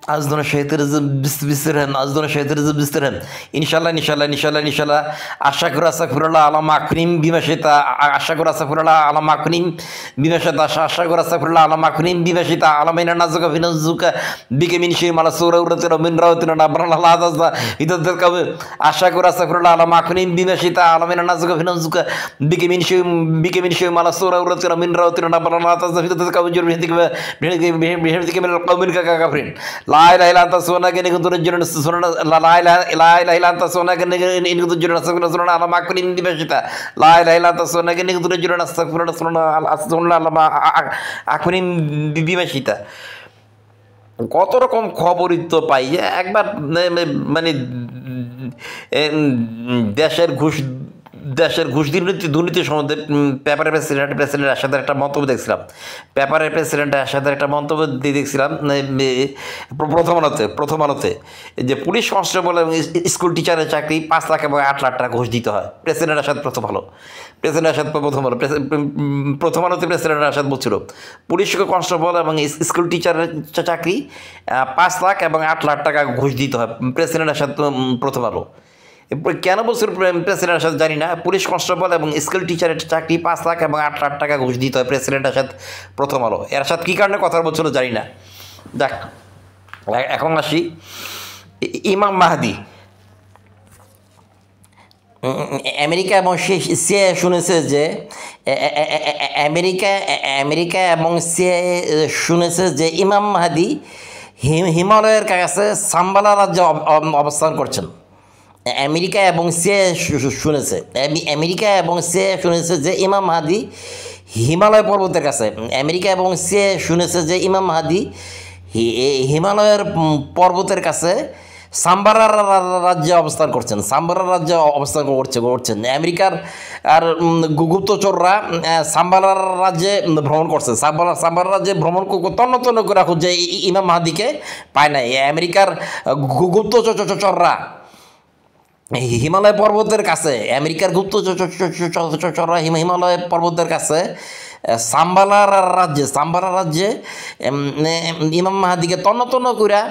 Azdona şeytanızı bistiren, azdona şeytanızı bistiren. İnşallah. Aşağı kurasa kurala ala makrim bimeşita. Aşağı kurasa kurala ala makrim bimeşita. Aşağı kurasa kurala ala makrim bimeşita. Ala mena nazuka finazuka. Bike min şey mala sura uratira min rautira na brala lazda. İtadır kabı. Aşağı kurasa kurala ala makrim bimeşita. Ala mena nazuka finazuka. Bike min şey mala sura uratira min rautira na brala lazda. İtadır kabı jurbi hidik ve bihedik min qawmin ka kafrin. La ilaha illa anta subhanaka inni kuntu minadh-dhalimin la ilaha illa anta subhanaka inni kuntu minadh-dhalimin astaghfiruka ala ma kuntu bishita la ilaha illa anta subhanaka inni kuntu minadh-dhalimin astaghfiruka ala ma kuntu bishita কত রকম খবরই তো পাই একবার মানে দেশের ঘুষ দুর্নীতি সম্বন্ধে পেপারের প্রেসিডেন্ট আসাদের একটা মন্তব্য দেখছিলাম দেখছিলাম প্রথম আলোতে যে পুলিশ কনস্টেবল এবং স্কুল টিচারের চাকরি 5 লাখ এবং 8 লাখ টাকা ঘুষ দিতে হয়। প্রেসিডেন্ট আসাদ প্রথম আলোতে প্রেসিডেন্ট আসাদ বলছিল পুলিশ কনস্টেবল এবং স্কুল টিচারের চাকরি 5 লাখ এবং 8 লাখ টাকা ঘুষ দিতে হয়। প্রেসিডেন্ট আসাদ প্রথম আলো কেন বলছিল প্রেসিডেন্ট আসাদ জানি না। পুলিশ কনস্টেবল এবং স্কুল টিচারের চাকরি 5 লাখ এবং 8 লাখ টাকা ঘুষ দিতে হয়। প্রেসিডেন্ট আসাদ প্রথম আলো। এর সাথে কী কারণে কথা বলছিল জানি না। দেখ এখন আসি ইমাম মাহদি। আমেরিকা এবং সে শুনেছে যে আমেরিকা এবং সে শুনেছে যে ইমাম মাহদি হিমালয়ের কাছে সাম্বালা রাজ্যে অবস্থান করছেন। আমেরিকা এবং সে শুনেছে যে ইমাম মাহদি হিমালয় পর্বতের কাছে হিমালয়ের পর্বতের কাছে সাম্বারা রাজ্যে অবস্থান করছেন। আমেরিকার আর গুপ্তচররা সাম্বারা রাজ্যে ভ্রমণ করছে। সাম্বারা রাজ্যে ভ্রমণ তন্ন করে খুঁজছে ইমাম মাহদিকে পায় নাই। আমেরিকার গুপ্তচররা হিমালয় পর্বতের কাছে হিমালয় পর্বতের কাছে সাম্বালা রাজ্যে ইমাম মাহদিকে তন্ন করে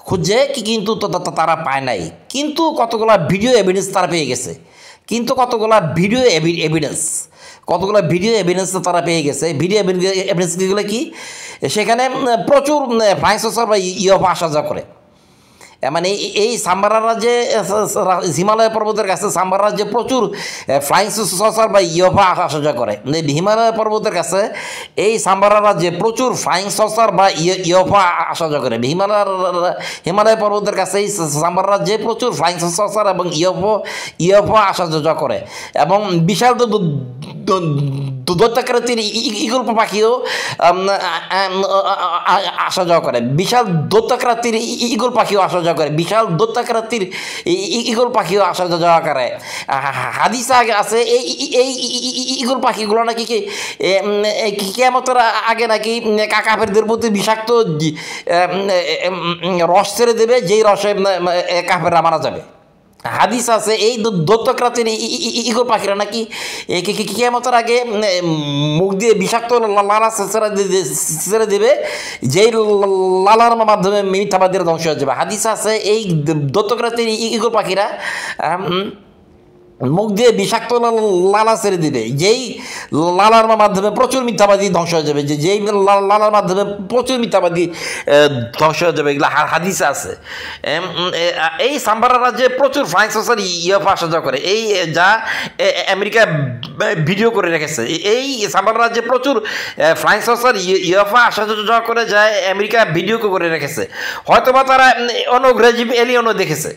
খুঁজে কিন্তু তারা পায় নাই। কিন্তু কতগুলা ভিডিও এভিডেন্স তারা পেয়ে গেছে। ভিডিও এভিডেন্সগুলো কি সেখানে প্রচুর ফ্লাইং সসার বা ইউএফও আসা যাওয়া করে। মানে এই সাম্বারা রাজ্যে হিমালয় পর্বতের কাছে সাম্বারা রাজ্যে প্রচুর ফ্লাইং সসার বা ইউএফও আসা যাওয়া করে। হিমালয় পর্বতের কাছে এই সাম্বারা রাজ্যে প্রচুর ফ্লাইং সসার বা ইউএফও আসা যাওয়া করে। হিমালয় পর্বতের কাছে এই সাম্বারা রাজ্যে প্রচুর ফ্লাইং সসার এবং ইউএফও আসা যাওয়া করে এবং বিশাল দৈত্যাকৃতির ঈগল পাখিও আসা যাওয়া করে। হাদিসে আছে এই ঈগল পাখিগুলো নাকি কিয়ামতের আগে নাকি কাফেরদের প্রতি বিষাক্ত রস ছেড়ে দেবে, যেই রসে কাফেররা মারা যাবে। হাদিস আছে এই দৈত্যাকৃতির ঈগল পাখিরা নাকি কিয়ামতের আগে মুখ দিয়ে বিষাক্ত লালা ছেড়ে দেবে, যেই লালার মাধ্যমে মিথ্যাবাদীরা ধ্বংস হয়ে যাবে। হাদিস আছে এই দৈত্যাকৃতির ঈগল পাখিরা মুখ দিয়ে বিষাক্ত লালা ছেড়ে দিবে, যেই লালার মাধ্যমে প্রচুর মিথ্যাবাদী ধ্বংস হয়ে যাবে, যেই লালার মাধ্যমে প্রচুর মিথ্যাবাদী ধ্বংস হয়ে যাবে। এগুলো হাদিসে আছে। এই সাম্বারা রাজ্যে প্রচুর ফ্লাইং সসার ইউএফও আসা যাওয়া করে, এই যা আমেরিকা ভিডিও করে রেখেছে। এই সাম্বারা রাজ্যে প্রচুর ফ্লাইং সসার ইউএফও আসা যাওয়া করে, যা আমেরিকা ভিডিও করে রেখেছে। হয়তোবা তারা অনুগ্রহজীব এলিয়নও দেখেছে,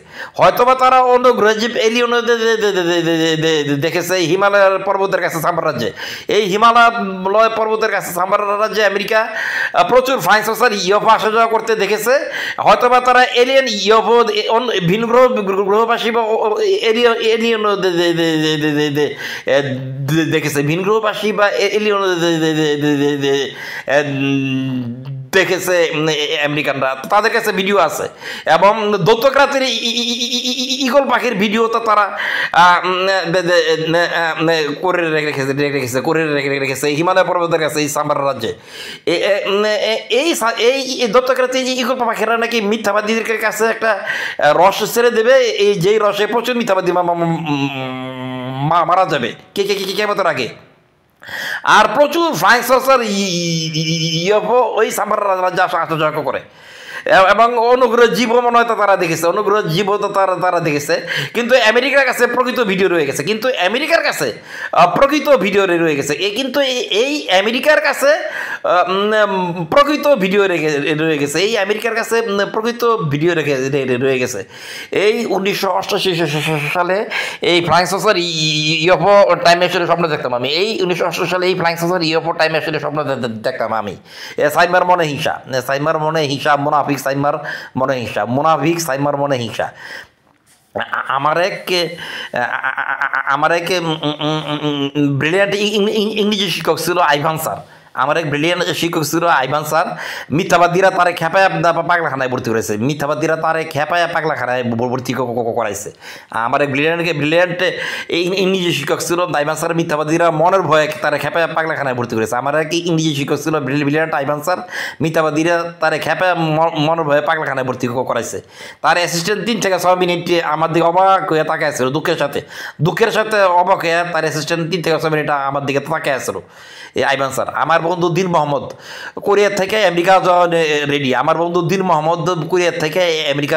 দেখেছে হিমালয়ের পর্বতের কাছে সাম্বারা রাজ্যে। এই হিমালয় পর্বতের কাছে সাম্বারা রাজ্যে আমেরিকা প্রচুর ফ্লাইং সসার ইউএফও আসা যাওয়া করতে দেখেছে। হয়তোবা তারা এলিয়েন ইউএফও ভিন গ্রহবাসী বা এলিয়েন দেখেছে, ভিন গ্রহবাসী বা এলিয়েন দেখেছে আমেরিকানরা, তাদের কাছে ভিডিও আছে এবং দৈত্যক্রান্তির ঈগল পাখির ভিডিও তো তারা করে রেখেছে হিমালয় পর্বতের কাছে এই সাম্বার রাজ্যে। এই দৈত্যক্রান্তি ঈগল পাখিরা নাকি মিথ্যাবাদীদের কাছে একটা রস ছেড়ে দেবে, এই যেই রসে প্রচুর মিথ্যাবাদী মারা যাবে কেমতের আগে। আর প্রচুর ফ্লাইং সসার ইউএফও ওই সাম্বার রাজ্যে আসা করে এবং অনুগ্রহ জীবও মনে হয় তারা দেখেছে, অনুগ্রহ জীবও তো তারা দেখেছে। কিন্তু আমেরিকার কাছে প্রকৃত ভিডিও রয়ে গেছে, কিন্তু আমেরিকার কাছে প্রকৃত ভিডিও রয়ে গেছে। কিন্তু এই আমেরিকার কাছে প্রকৃত ভিডিও রয়ে গেছে, এই আমেরিকার কাছে প্রকৃত ভিডিও রয়ে গেছে। এই 1988 সালে এই ফ্লাইং সসার ইউএফও টাইম মেশিনের স্বপ্ন দেখতাম আমি। এই 1988 সালে এই ফ্লাইং সসার ইউএফও টাইম মেশিনের স্বপ্ন দেখতাম আমি। সাইমার মনে হিংসা, সাইমার মনে হিংসা, মুনাফিক সাইমার মনে হিংসা, মুনাফিক সাইমার মনে হিংসা। আমার এক ব্রিলিয়ান্ট ইংরেজি শিক্ষক ছিল আইভান স্যার। আমার এক ব্রিলিয়ান্ট শিক্ষক ছিল আইভান স্যার। মিথ্যাবাদীরা তারে খেপায় পাগলাখানায় ভর্তি করেছে, মিথ্যাবাদীরা তারে খেপায় পাগলাখানায় ভর্তি করাইছে। আমার এক ব্রিলিয়ান্ট ইংরেজি শিক্ষক ছিল আইভান স্যার। মিথ্যাবাদীরা মনের ভয়ে তারে খেপায় পাগলাখানায় ভর্তি করেছে। আমার এক ইংরেজি শিক্ষক ছিল ব্রিলিয়ান্ট আইভান স্যার। মিথ্যাবাদীরা তারে খেপায় মনের ভয়ে পাগলাখানায় ভর্তি করাইছে। তার অ্যাসিস্ট্যান্ট 3 থেকে 6 মিনিট আমার দিকে অবাক হয়ে তাকায় আসছিল, দুঃখের সাথে অবাক হয়ে তার অ্যাসিস্ট্যান্ট 3 থেকে 6 মিনিট আমার দিকে তাকায় আসছিল এই আইভান স্যার। আমার বন্ধু দিন মোহাম্মদ কোরিয়া থেকে আমেরিকা যাওয়ার রেডি, আমার বন্ধু দিন মোহাম্মদ কোরিয়া থেকে আমেরিকা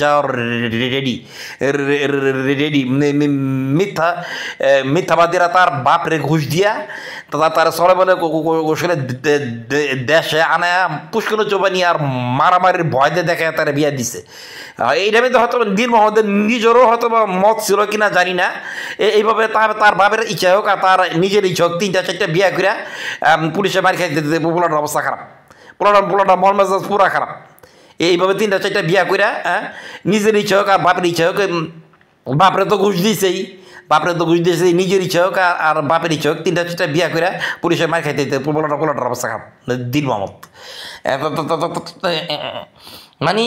যাওয়ার রেডি। মিথ্যাবাদীরা তার বাপরে ঘুষ দিয়া তারা সরে বলে গোসলে দেশে আনে পুষ্কর চোবানি আর মারামারির ভয় দিয়ে দেখে তারা বিয়া দিছে। এই টাইমে তো হয়তো দিন মোহাম্মদের নিজেরও হয়তো মত ছিল কিনা জানি না, এইভাবে তার বাপের ইচ্ছা হোক আর তার নিজের ইচ্ছা হোক 3-4টা বিয়া করে পুলিশে মারি খাইতে পোলাটার অবস্থা খারাপ, পোলাটা মন মেজাজ পুরা খারাপ। এইভাবে 3-4টা বিয়া করে নিজের ইচ্ছা হোক আর বাপের ইচ্ছা হোক, বাপরে তো ঘুষ দিয়েছেই, নিজের ইচ্ছা হোক আর বাপের ইচ্ছা হোক 3-4টা বিয়া করে পুলিশে মারি খাইতে পোলাটার অবস্থা খারাপ দিন মোহাম্মদ। মানে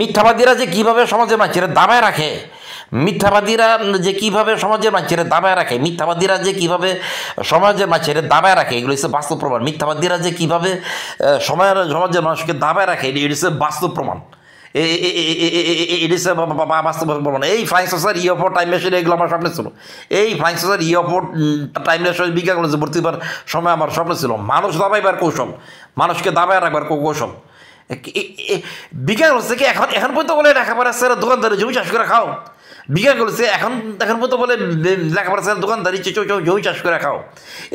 মিথ্যাবাদীরা যে কীভাবে সমাজের মানুষের দাবায় রাখে, মিথ্যাবাদীরা যে কীভাবে সমাজের মানুষের দাবায় রাখে, মিথ্যাবাদীরা যে কীভাবে সমাজের মানুষের দাবায় রাখে, এগুলো হচ্ছে বাস্তব প্রমাণ। মিথ্যাবাদীরা যে কীভাবে সমাজের মানুষকে দাবায় রাখে, এটি হচ্ছে বাস্তব প্রমাণ। এটি হচ্ছে বাস্তব প্রমাণ। এই flying saucer UFO time machine এগুলো আমার স্বপ্ন ছিল। এই flying saucer UFO time machine বিজ্ঞান কলেজে ভর্তি হবার সময় আমার স্বপ্ন ছিল মানুষ দাবাইবার কৌশল, মানুষকে দাবায় রাখবার কৌশল। বিজ্ঞান বলছে কি এখন পর্যন্ত বলে লেখাপড়া স্যার দোকানদারি জমি চাষ করে খাও। বিজ্ঞান বলছে এখন পর্যন্ত বলে লেখাপড়া স্যার দোকানদারি জমি চাষ করে খাও।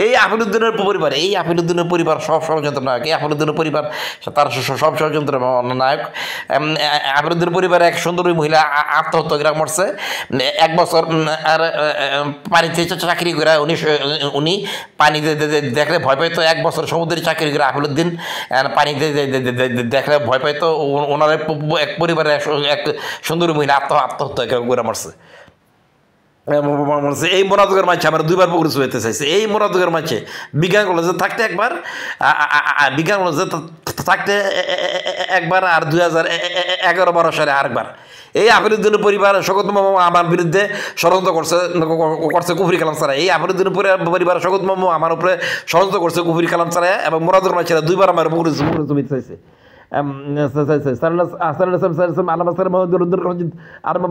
এই আফিলুদ্দিনের পরিবার, এই আফিলুদ্দিনের পরিবার সব ষড়যন্ত্র নায়ক। এই আফিলুদ্দিনের পরিবার তার সব ষড়যন্ত্র নায়ক। আফিলুদ্দিনের পরিবারে এক সুন্দরী মহিলা আত্মহত্যা করে মরছে। 1 বছর আর পানিতে চাকরি করে উনি পানিতে দেখলে ভয় পাইতো। 1 বছর সমুদ্রে চাকরি করে আফিলুদ্দিন পানিতে দেখলে ভয় পাইতো। ওনার এক পরিবারের এক সুন্দরী মহিলা আত্মহত্যা করে মরছে। এই মোরাদুগের মাঝে আমার 2বার পুকুরে শুয়েতে চাইছে। এই মোরাদুগের মাঝে বিজ্ঞান কলেজে থাকতে একবার, বিজ্ঞান কলেজে থাকতে একবার, আর 2011-12 সালে আরেকবার। এই আফিলুদ্দিনের পরিবার শওকত মামু আমার বিরুদ্ধে ষড়যন্ত্র করছে কুফরি কালাম ছাড়া। এই আফিলুদ্দিনের পরিবার শওকত মামু আমার উপরে ষড়যন্ত্র করছে কুফরি কালাম ছাড়া এবং মোরাদুগের মাঝে 2বার আমার পুকুরে শুয়েতে চাইছে। আলামা